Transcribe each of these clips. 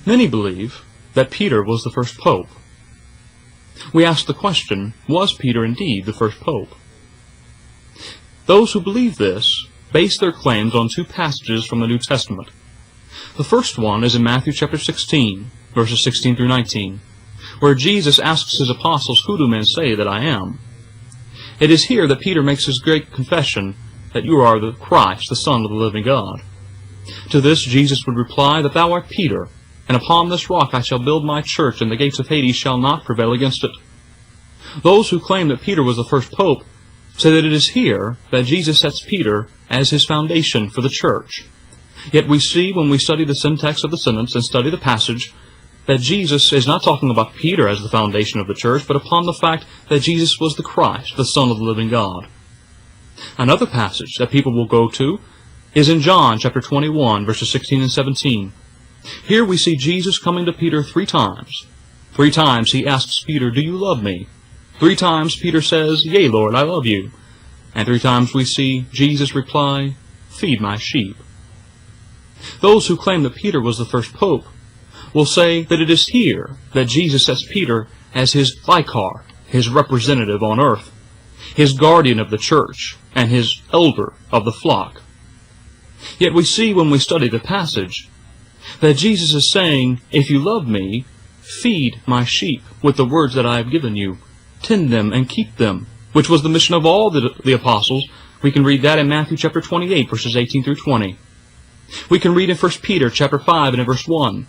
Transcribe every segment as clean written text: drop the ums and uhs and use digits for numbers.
Many believe that Peter was the first pope. We ask the question, was Peter indeed the first pope? Those who believe this base their claims on two passages from the New Testament. The first one is in Matthew chapter 16, verses 16 through 19, where Jesus asks his apostles, "Who do men say that I am?" It is here that Peter makes his great confession that you are the Christ, the Son of the living God. To this Jesus would reply that thou art Peter, and upon this rock I shall build my church, and the gates of Hades shall not prevail against it. Those who claim that Peter was the first pope say that it is here that Jesus sets Peter as his foundation for the church. Yet we see when we study the syntax of the sentence and study the passage that Jesus is not talking about Peter as the foundation of the church, but upon the fact that Jesus was the Christ, the Son of the living God. Another passage that people will go to is in John chapter 21, verses 16 and 17. Here we see Jesus coming to Peter 3 times. 3 times he asks Peter, "Do you love me?" 3 times Peter says, "Yea, Lord, I love you." And 3 times we see Jesus reply, "Feed my sheep." Those who claim that Peter was the first pope will say that it is here that Jesus sets Peter as his vicar, his representative on earth, his guardian of the church, and his elder of the flock. Yet we see when we study the passage that Jesus is saying, "If you love me, feed my sheep with the words that I have given you. Tend them and keep them," which was the mission of all the apostles. We can read that in Matthew chapter 28, verses 18 through 20. We can read in 1 Peter chapter 5 and in verse 1,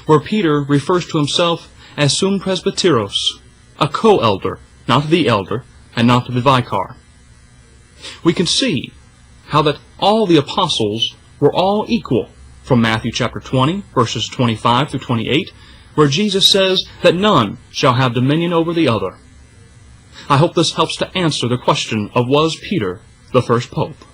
where Peter refers to himself as sum presbyteros, a co-elder, not the elder, and not the vicar. We can see how that all the apostles were all equal from Matthew chapter 20, verses 25 through 28, where Jesus says that none shall have dominion over the other. I hope this helps to answer the question of was Peter the first pope.